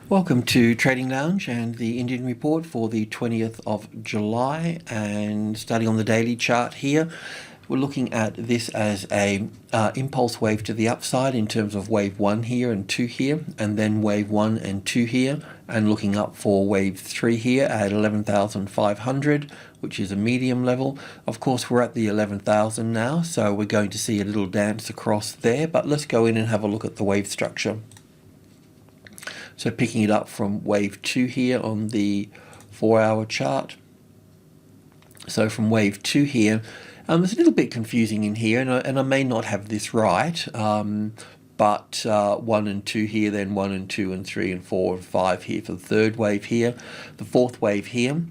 Welcome to Trading Lounge and the Indian report for the 20th of July, and starting on the daily chart here, we're looking at this as a impulse wave to the upside in terms of wave 1 here and 2 here, and then wave 1 and 2 here, and looking up for wave 3 here at 11,500, which is a medium level. Of course, we're at the 11,000 now, so we're going to see a little dance across there, but let's go in and have a look at the wave structure. So picking it up from wave 2 here on the 4-hour chart. So from wave 2 here, it's a little bit confusing in here, and I may not have this right, but 1 and 2 here, then 1 and 2 and 3 and 4 and 5 here for the third wave here, the fourth wave here.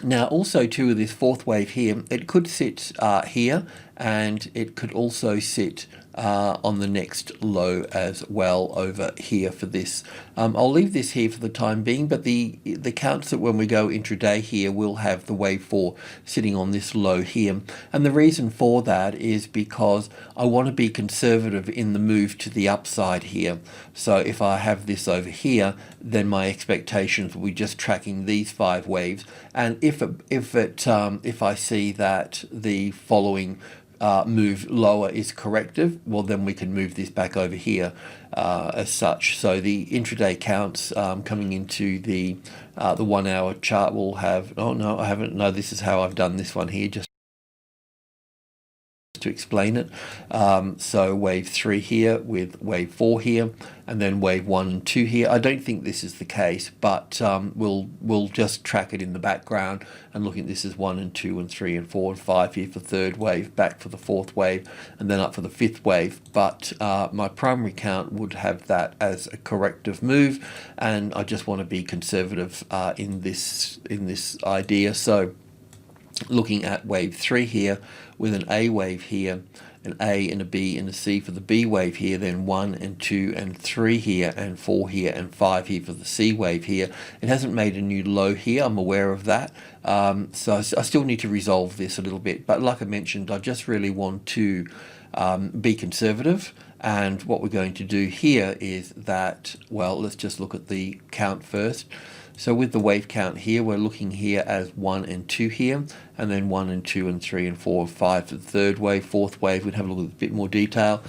Now also too, with this fourth wave here, it could sit here, and it could also sit on the next low as well over here for this. I'll leave this here for the time being, but the counts that when we go intraday here, we'll have the wave 4 sitting on this low here. And the reason for that is because I want to be conservative in the move to the upside here. So if I have this over here, then my expectations will be just tracking these 5 waves. And if I see that the following move lower is corrective, well then we can move this back over here as such. So the intraday counts coming into the 1-hour chart will have, oh no, I haven't, no, this is how I've done this one here, just to explain it. So wave 3 here with wave 4 here, and then wave 1 and 2 here. I don't think this is the case, but we'll just track it in the background and look at this as 1 and 2 and 3 and 4 and 5 here for third wave, back for the fourth wave, and then up for the fifth wave. But my primary count would have that as a corrective move, and I just want to be conservative in this idea. So looking at wave 3 here with an A wave here, an A and a B and a C for the B wave here, then 1 and 2 and 3 here, and 4 here and 5 here for the C wave here. It hasn't made a new low here, I'm aware of that. So I still need to resolve this a little bit, but like I mentioned, I just really want to be conservative. And what we're going to do here is that, well, let's just look at the count first. So with the wave count here, we're looking here as 1 and 2 here, and then 1 and 2 and 3 and 4 and 5 for the third wave. Fourth wave, we'd have a look at a bit more detail.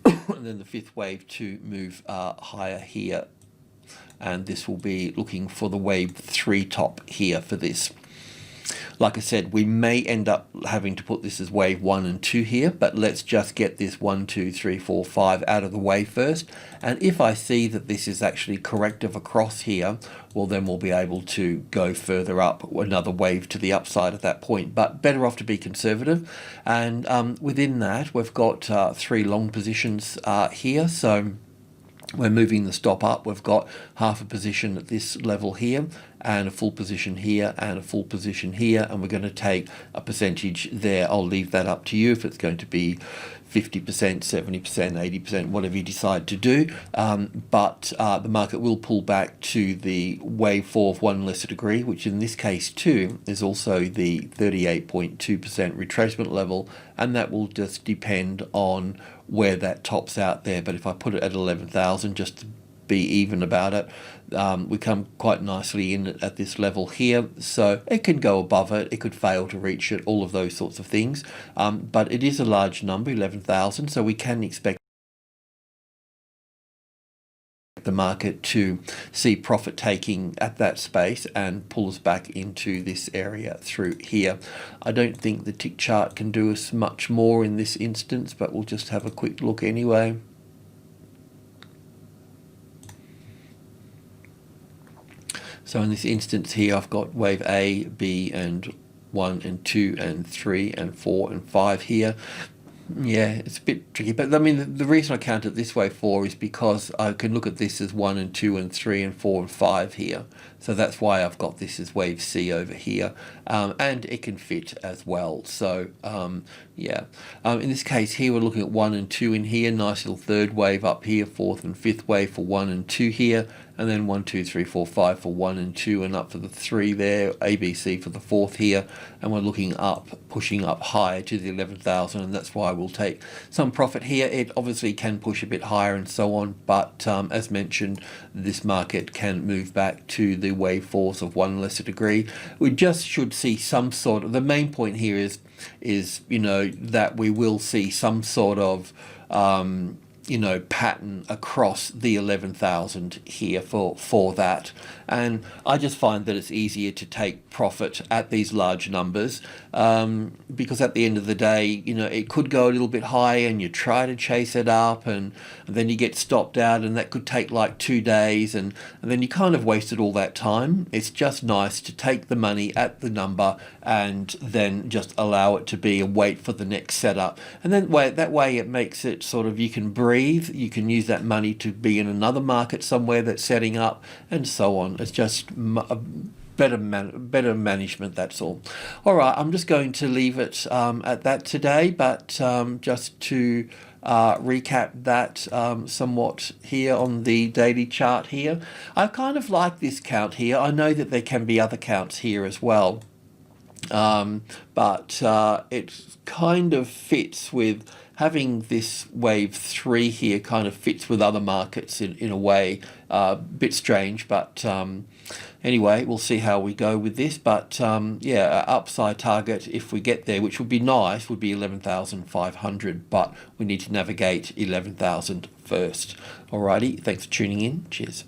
And then the fifth wave to move higher here. And this will be looking for the wave 3 top here for this. Like I said, we may end up having to put this as wave 1 and 2 here, but let's just get this 1, 2, 3, 4, 5 out of the way first. And if I see that this is actually corrective across here, well then we'll be able to go further up, another wave to the upside at that point. But better off to be conservative. And within that, we've got 3 long positions here. So we're moving the stop up. We've got half a position at this level here, and a full position here, and a full position here, and we're going to take a percentage there. I'll leave that up to you if it's going to be 50%, 70%, 80%, whatever you decide to do. But the market will pull back to the wave 4 of 1 lesser degree, which in this case too is also the 38.2% retracement level, and that will just depend on where that tops out there. But if I put it at 11,000 just to be even about it, we come quite nicely in at this level here. So it can go above it, it could fail to reach it, all of those sorts of things. But it is a large number, 11,000, so we can expect the market to see profit taking at that space and pull us back into this area through here. I don't think the tick chart can do us much more in this instance, but we'll just have a quick look anyway. So in this instance here, I've got wave A, B, and 1 and 2 and 3 and 4 and 5 here. Yeah, it's a bit tricky, but I mean, the reason I count it this way 4 is because I can look at this as 1 and 2 and 3 and 4 and 5 here. So that's why I've got this as wave C over here, and it can fit as well. So yeah, in this case here, we're looking at 1 and 2 in here, nice little third wave up here, fourth and fifth wave for 1 and 2 here, and then 1, 2, 3, 4, 5 for 1 and 2, and up for the 3 there, ABC for the 4th here, and we're looking up, pushing up higher to the 11,000, and that's why we'll take some profit here. It obviously can push a bit higher and so on, but as mentioned, this market can move back to the wave force of one lesser degree. We just should see some sort of, the main point here is that we will see some sort of pattern across the 11,000 here for that. And I just find that it's easier to take profit at these large numbers, because at the end of the day, it could go a little bit higher and you try to chase it up, and then you get stopped out, and that could take like 2 days, and then you kind of wasted all that time. It's just nice to take the money at the number and then just allow it to be and wait for the next setup. And then that way it makes it sort of, you can breathe, you can use that money to be in another market somewhere that's setting up, and so on. It's just a better management, that's all. All right, I'm just going to leave it at that today, but just to recap that somewhat here on the daily chart here. I kind of like this count here. I know that there can be other counts here as well, but it kind of fits with having this wave 3 here, kind of fits with other markets in a way. Bit strange, but anyway, we'll see how we go with this. But yeah, our upside target, if we get there, which would be nice, would be 11,500, but we need to navigate 11,000 first. Alrighty, thanks for tuning in. Cheers.